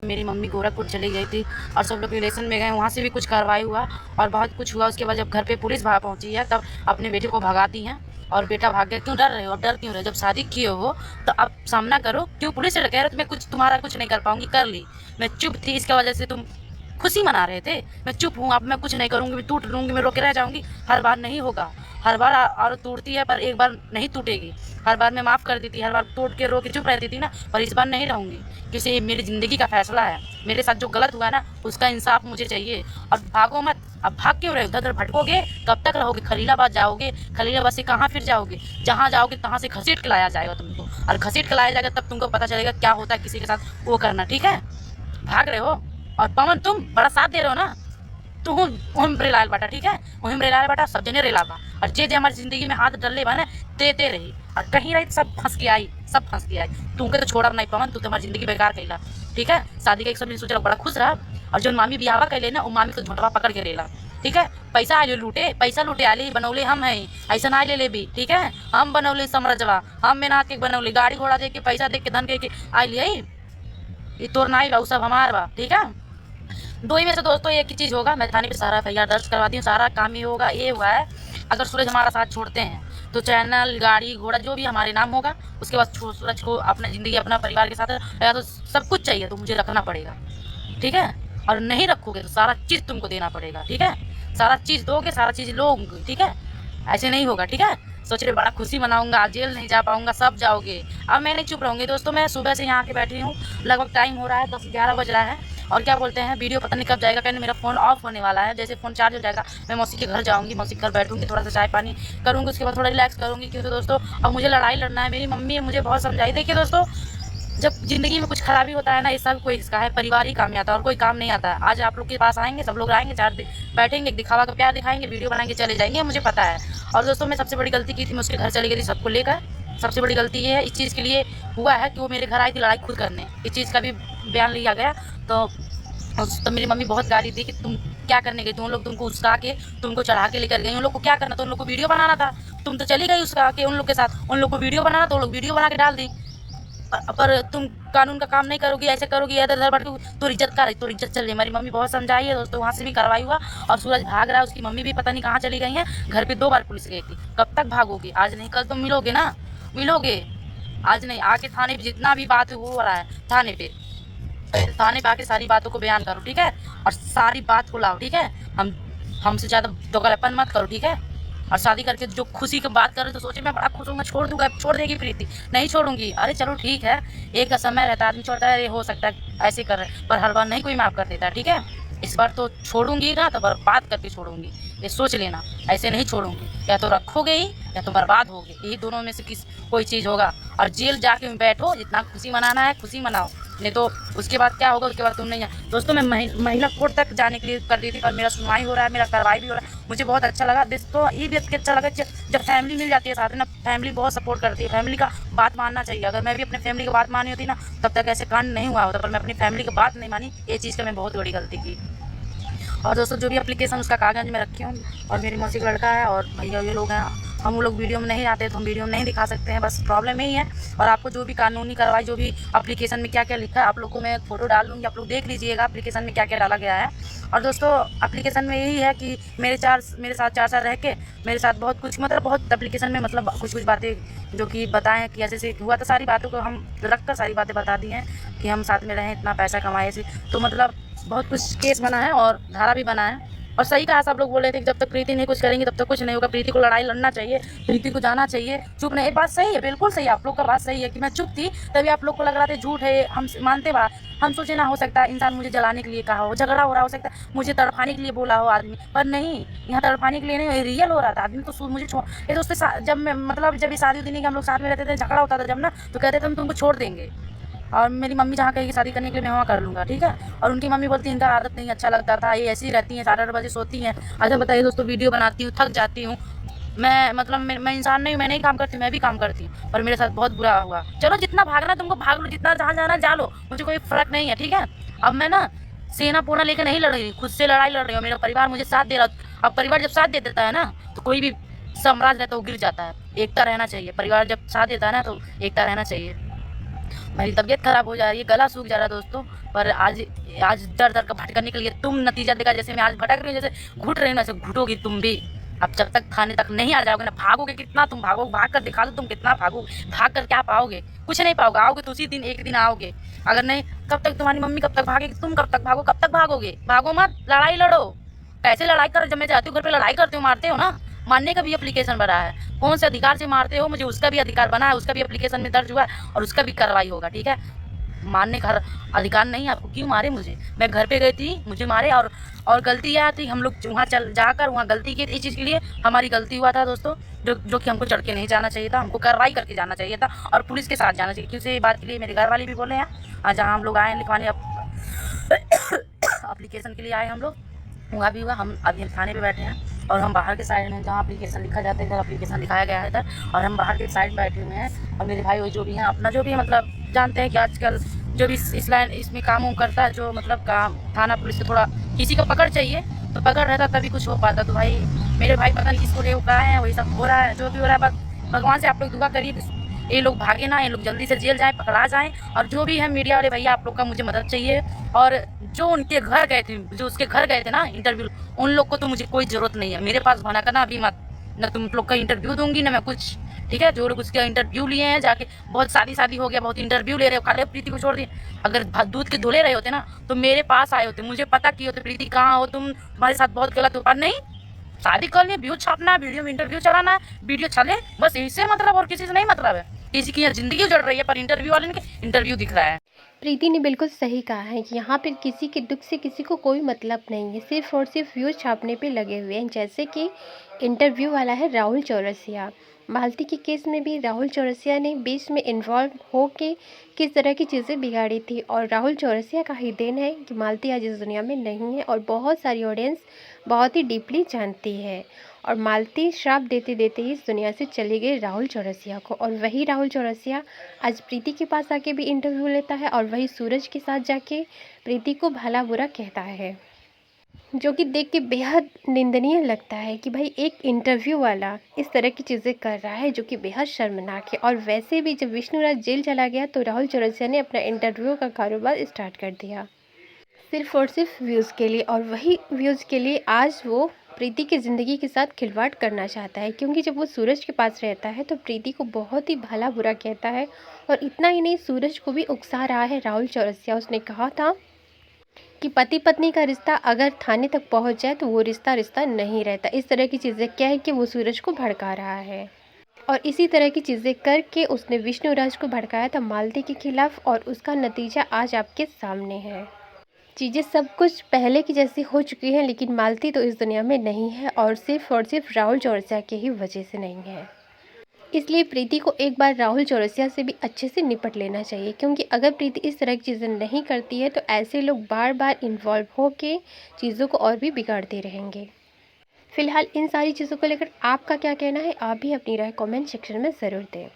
मेरी मम्मी गोरखपुर चली गई थी और सब लोग रिलेशन में गए, वहाँ से भी कुछ कार्रवाई हुआ और बहुत कुछ हुआ। उसके बाद जब घर पे पुलिस पहुँची है तब अपने बेटे को भगाती हैं और बेटा भाग गया। क्यों डर रहे हो? अब डर क्यों रहे? जब शादी किए हो तो अब सामना करो। क्यों पुलिस से कह रहे हो मैं कुछ तुम्हारा कुछ नहीं कर पाऊंगी? कर ली। मैं चुप थी, इसके वजह से तुम खुशी मना रहे थे। मैं चुप हूँ, अब मैं कुछ नहीं करूँगी, मैं टूट लूँगी, मैं रोके रह जाऊँगी। हर बार नहीं होगा, हर बार औरत टूटती है पर एक बार नहीं टूटेगी। हर बार मैं माफ़ कर दी थी, हर बार टूट के रो के चुप रहती थी ना, पर इस बार नहीं रहूँगी क्योंकि ये मेरी ज़िंदगी का फैसला है। मेरे साथ जो गलत हुआ ना उसका इंसाफ मुझे चाहिए। और भागो मत। अब भाग क्यों रहे हो? उधर भटकोगे? कब तक रहोगे? खलीलाबाद जाओगे? खलीलाबाद से कहाँ फिर जाओगे? जहाँ जाओगे तहाँ से घसीट के लाया जाएगा तुमको, और घसीट के लाया जाएगा तब तुमको पता चलेगा क्या होता है किसी के साथ वो करना। ठीक है? भाग रहे हो। और पवन तुम बड़ा साथ दे रहे हो ना, तो हम रेलाल बाटा। ठीक है? हम रेलाल बाटा, सब जने रेला बा। और जे जे हमारी जिंदगी में हाथ डले बा ना ते रही, और कहीं रही सब फंस के आई, सब फंस के आई। तुमके तो छोड़ा नहीं पवन, तू तो हमारी जिंदगी बेकार कैला। ठीक है? शादी के एक सब सोचा बड़ा खुश रहा, और जो मामी बियावा कैले ना वो मामी को झोटवा पकड़ के रेला। ठीक है? पैसा आए लूटे, पैसा लूटे आली बनौले हम है, ऐसा ना ले भी। ठीक है? हम बनौले समरजवा, हम मेहनत के बनौले, गाड़ी घोड़ा दे के पैसा दे के धन के आई लिया। ये तोर ना बा, सब हमार बा। ठीक है? दो ही में से दोस्तों एक ही चीज़ होगा, मैं थाने पे सारा एफ दर्ज करवाती हूँ, सारा काम ही होगा। ये हुआ है अगर सूरज हमारा साथ छोड़ते हैं तो चैनल गाड़ी घोड़ा जो भी हमारे नाम होगा, उसके बाद सूरज को अपना ज़िंदगी अपना परिवार के साथ या तो सब कुछ चाहिए तो मुझे रखना पड़ेगा। ठीक है? और नहीं रखोगे तो सारा चीज़ तुमको देना पड़ेगा। ठीक है? सारा चीज़ दोगे, सारा चीज़ लोगे। ठीक है? ऐसे नहीं होगा। ठीक है? सोच रहे बड़ा खुशी मनाऊंगा, जेल नहीं जा पाऊंगा, सब जाओगे। अब मैं नहीं चुप रहूँगी दोस्तों। मैं सुबह से यहाँ आके बैठी हूँ, लगभग टाइम हो रहा है 10-11 बज रहा है। और क्या बोलते हैं, वीडियो पता नहीं कब जाएगा, कहने मेरा फ़ोन ऑफ होने वाला है। जैसे फ़ोन चार्ज हो जाएगा मैं मौसी के घर जाऊँगी, मौसी के घर बैठूँगी, थोड़ा सा चाय पानी करूँगी, उसके बाद थोड़ा रिलैक्स करूँगी। क्योंकि दोस्तों अब मुझे लड़ाई लड़ना है। मेरी मम्मी मुझे बहुत समझाई। देखिए दोस्तों, जब ज़िंदगी में कुछ खराबी होता है ना, ये सब कोई इसका है, परिवार ही काम में आता है और कोई काम नहीं आता है। आज आप लोग के पास आएंगे, सब लोग आएंगे, चार बैठेंगे, दिखावा का प्यार दिखाएंगे, वीडियो बनाएंगे, चले जाएंगे, मुझे पता है। और दोस्तों मैं सबसे बड़ी गलती की थी, मैं उसके घर चली गई थी सबको लेकर। सबसे बड़ी गलती ये है, इस चीज़ के लिए हुआ है कि वो मेरे घर आई थी लड़ाई खुद करने। इस चीज़ का भी बयान लिया गया। तो मेरी मम्मी बहुत गाली दी कि तुम क्या करने गई, तुम लोग तुमको उस्का के तुमको चढ़ा के लेकर गई। उन लोग को क्या करना था? उन लोग को वीडियो बनाना था। तुम तो चली गई उसका के उन लोग के साथ, उन लोग को वीडियो बनाना तो लोग वीडियो बना के डाल दी। पर तुम कानून का काम नहीं करोगी, ऐसे करोगी, इधर उधर भटकोगी तो इज्जत का रही, तो इज्जत चल रही। हमारी मम्मी बहुत समझाई है दोस्तों, वहाँ से भी कार्रवाई हुआ और सूरज भाग रहा है। उसकी मम्मी भी पता नहीं कहाँ चली गई है, घर पे 2 बार पुलिस गई थी। कब तक भागोगी? आज नहीं कल तो मिलोगे ना, मिलोगे। आज नहीं, आके थाने पे जितना भी बात हो रहा है थाने पे आके सारी बातों को बयान करो। ठीक है? और सारी बात को लाओ। ठीक है? हमसे ज़्यादा दोगलापन मत करो। ठीक है? और शादी करके जो खुशी की बात कर रहे तो सोचे मैं बड़ा खुश हूँ, मैं छोड़ दूंगा। छोड़ देगी प्रीति? नहीं छोड़ूंगी। अरे चलो ठीक है, एक का समय रहता है, आदमी छोड़ता है, ये हो सकता है ऐसे कर रहे, पर हर बार नहीं कोई माफ़ कर देता। ठीक है? इस बार तो छोड़ूंगी ना तो बर्बाद करके छोड़ूंगी, ये सोच लेना। ऐसे नहीं छोड़ूंगी, या तो रखोगे ही या तो बर्बाद होगे, यही दोनों में से कोई चीज़ होगा। और जेल जाके बैठो, जितना खुशी मनाना है खुशी मनाओ, नहीं तो उसके बाद क्या होगा, उसके बाद तुम नहीं। दोस्तों मैं महिला कोर्ट तक जाने के लिए कर दी थी और मेरा सुनवाई हो रहा है, मेरा कार्रवाई भी हो रहा है, मुझे बहुत अच्छा लगा। दोस्तों ये भी अच्छा लगा जब फैमिली मिल जाती है साथ में ना, फैमिली बहुत सपोर्ट करती है। फैमिली का बात मानना चाहिए। अगर मैं भी अपने फैमिली की बात मानी होती ना तब तक ऐसे कांड नहीं हुआ होता, पर मैं अपनी फैमिली की बात नहीं मानी, ये चीज़ का मैं बहुत बड़ी गलती की। और दोस्तों जो भी एप्लीकेशन उसका कागज़ में रखी हूँ, और मेरी मौसी का लड़का है और भैया ये लोग हैं, हम लोग वीडियो में नहीं आते तो हम वीडियो में नहीं दिखा सकते हैं, बस प्रॉब्लम यही है। और आपको जो भी कानूनी कार्रवाई, जो भी एप्लीकेशन में क्या क्या लिखा है, आप लोग को मैं फ़ोटो डाल दूँगी, आप लोग देख लीजिएगा एप्लीकेशन में क्या क्या डाला गया है। और दोस्तों एप्लीकेशन में यही है कि मेरे साथ 4 साल रह के मेरे साथ बहुत कुछ, मतलब बहुत एप्लीकेशन में, मतलब कुछ बातें जो कि बताएं कि ऐसे से हुआ, तो सारी बातों को हम रख कर सारी बातें बता दी हैं कि हम साथ में रहें, इतना पैसा कमाए से। तो मतलब बहुत कुछ केस बना है और धारा भी बना है। और सही कहा, सब लोग बोल रहे थे कि जब तक प्रीति नहीं कुछ करेंगी तब तक कुछ नहीं होगा। प्रीति को लड़ाई लड़ना चाहिए, प्रीति को जाना चाहिए, चुप नहीं। बात सही है, बिल्कुल सही है, आप लोग का बात सही है कि मैं चुप थी तभी आप लोग को लग रहा था झूठ है, हम मानते बात। हम सोचे ना हो सकता है इंसान मुझे जलाने के लिए कहा हो, झगड़ा हो रहा हो सकता है मुझे तड़पाने के लिए बोला हो आदमी, पर नहीं, यहाँ तड़पाने के लिए नहीं, रियल हो रहा था आदमी। तो मुझे ये दोस्तों जब मैं, मतलब जब ये शादी उदी नहीं, हम लोग साथ में रहते थे, झगड़ा होता था जब ना, तो कहते थे हम तुमको छोड़ देंगे। और मेरी मम्मी जहाँ कहेगी शादी करने के लिए मैं वहाँ कर लूँगा। ठीक है? और उनकी मम्मी बोलती है इनका आदत नहीं अच्छा लगता था, ये ऐसी रहती हैं, 8:30 बजे सोती हैं। अच्छा बताइए दोस्तों, वीडियो बनाती हूँ, थक जाती हूँ मैं, मतलब मैं इंसान नहीं, मैं नहीं काम करती, मैं भी काम करती हूँ, पर मेरे साथ बहुत बुरा हुआ। चलो जितना भागना तुमको भाग लो, जितना जहाँ जाना जा लो, मुझे कोई फ़र्क नहीं है। ठीक है? अब मैं ना सेना पोना लेकर नहीं लड़ रही, खुद से लड़ाई लड़ रही हूँ। मेरा परिवार मुझे साथ दे रहा। अब परिवार जब साथ दे देता है ना तो कोई भी साम्राज्य रहता है वो गिर जाता है। एकता रहना चाहिए, परिवार जब साथ देता है ना तो एकता रहना चाहिए। मेरी तबीयत खराब हो जा रही है, गला सूख जा रहा है दोस्तों। पर आज आज दर दर का भटकने के लिए तुम नतीजा देगा। जैसे मैं आज भटक रही हूँ, जैसे घुट रही हूँ, ऐसे घुटोगी तुम भी। अब जब तक थाने तक नहीं आ जाओगे ना, भागोगे कितना तुम, भागो, भाग कर दिखा दो तुम कितना भागोगे। भाग कर क्या पाओगे? कुछ नहीं पाओगे। आओगे तो उसी दिन, एक दिन आओगे। अगर नहीं, कब तक तुम्हारी मम्मी कब तक भागेगी? तुम कब तक भागो? कब तक भागोगे? भागो मत, लड़ाई लड़ो। कैसे लड़ाई कर, जब मैं जाती हूँ घर पे लड़ाई करते हो, मारते हो ना। मारने का भी एप्लीकेशन बना है। कौन से अधिकार से मारते हो मुझे, उसका भी अधिकार बना है, उसका भी एप्लीकेशन में दर्ज हुआ है और उसका भी कार्रवाई होगा, ठीक है। मारने का अधिकार नहीं है आपको। क्यों मारे मुझे? मैं घर पे गई थी, मुझे मारे। और गलती क्या थी? हम लोग वहाँ चल जाकर वहाँ गलती की, इस चीज़ के लिए हमारी गलती हुआ था दोस्तों। जो कि हमको चढ़ के नहीं जाना चाहिए था, हमको कार्रवाई करके जाना चाहिए था और पुलिस के साथ जाना चाहिए। क्यों से ये बात के लिए मेरे घर वाले भी बोले हैं। जहाँ हम लोग आए लिखवाने एप्लीकेशन के लिए आए हम लोग, हुआ भी हुआ। हम अभी थाने पे बैठे हैं और हम बाहर के साइड में, जहाँ एप्लीकेशन लिखा जाता है, इधर एप्लीकेशन लिखाया गया है इधर, और हम बाहर के साइड में बैठे हुए हैं। और मेरे भाई वो जो भी हैं, अपना जो भी मतलब जानते हैं कि आजकल जो भी इस लाइन इसमें काम उम करता है, जो मतलब काम थाना पुलिस से थोड़ा किसी को पकड़ चाहिए तो पकड़ रहता तभी कुछ हो पाता। तो भाई मेरे भाई पता नहीं किसको ले उठा है, वही सब हो रहा है। जो भी हो रहा है, बस भगवान से आप लोग दुआ करिए ये लोग भागे ना, ये लोग जल्दी से जेल जाएँ, पकड़ा जाएँ। और जो भी है मीडिया वाले भैया, आप लोग का मुझे मदद चाहिए। और जो उनके घर गए थे, जो उसके घर गए थे ना इंटरव्यू, उन लोग को तो मुझे कोई ज़रूरत नहीं है। मेरे पास बहाना करना अभी मत। ना तुम लोग का इंटरव्यू दूँगी ना मैं कुछ, ठीक है। जो लोग उसका इंटरव्यू लिए हैं जाके, बहुत शादी हो गया, बहुत इंटरव्यू ले रहे हो, खाली प्रीति को छोड़ दिए। अगर दूध के धुले रहे होते ना तो मेरे पास आए होते, मुझे पता किए होते प्रीति कहाँ हो तुम, तुम्हारे साथ बहुत गलत हुआ। नहीं, शादी कर लिए, व्यू छापना, वीडियो में इंटरव्यू चलाना, वीडियो चले, बस इससे मतलब, और किसी से नहीं मतलब है। किसी की यहाँ जिंदगी उजड़ रही है पर इंटरव्यू वाले ने इंटरव्यू दिख रहा है। प्रीति ने बिल्कुल सही कहा है कि यहाँ पर किसी के दुख से किसी को कोई मतलब नहीं है, सिर्फ और सिर्फ व्यूज़ छापने पे लगे हुए हैं। जैसे कि इंटरव्यू वाला है राहुल चौरसिया। मालती के केस में भी राहुल चौरसिया ने बीच में इन्वॉल्व हो के किस तरह की चीज़ें बिगाड़ी थी, और राहुल चौरसिया का ही देन है कि मालती आज इस दुनिया में नहीं है और बहुत सारी ऑडियंस बहुत ही डीपली जानती है। और मालती श्राप देते देते ही इस दुनिया से चली गई राहुल चौरसिया को, और वही राहुल चौरसिया आज प्रीति के पास आके भी इंटरव्यू लेता है और वही सूरज के साथ जाके प्रीति को भला बुरा कहता है, जो कि देख के बेहद निंदनीय लगता है कि भाई एक इंटरव्यू वाला इस तरह की चीज़ें कर रहा है, जो कि बेहद शर्मनाक है। और वैसे भी जब विष्णुराज जेल चला गया तो राहुल चौरसिया ने अपना इंटरव्यू का कारोबार स्टार्ट कर दिया, सिर्फ और सिर्फ व्यूज़ के लिए। और वही व्यूज़ के लिए आज वो प्रीति की ज़िंदगी के साथ खिलवाड़ करना चाहता है, क्योंकि जब वो सूरज के पास रहता है तो प्रीति को बहुत ही भला बुरा कहता है। और इतना ही नहीं, सूरज को भी उकसा रहा है राहुल चौरसिया। उसने कहा था कि पति पत्नी का रिश्ता अगर थाने तक पहुंच जाए तो वो रिश्ता रिश्ता नहीं रहता। इस तरह की चीज़ें कह के वो सूरज को भड़का रहा है, और इसी तरह की चीज़ें करके उसने विष्णुराज को भड़काया था मालती के खिलाफ, और उसका नतीजा आज आपके सामने है। चीज़ें सब कुछ पहले की जैसी हो चुकी हैं, लेकिन मालती तो इस दुनिया में नहीं है, और सिर्फ राहुल चौरसिया की ही वजह से नहीं है। इसलिए प्रीति को एक बार राहुल चौरसिया से भी अच्छे से निपट लेना चाहिए, क्योंकि अगर प्रीति इस तरह की चीज़ें नहीं करती है तो ऐसे लोग बार बार इन्वॉल्व होकर चीज़ों को और भी बिगाड़ते रहेंगे। फिलहाल इन सारी चीज़ों को लेकर आपका क्या कहना है, आप भी अपनी राय कमेंट सेक्शन में ज़रूर दें।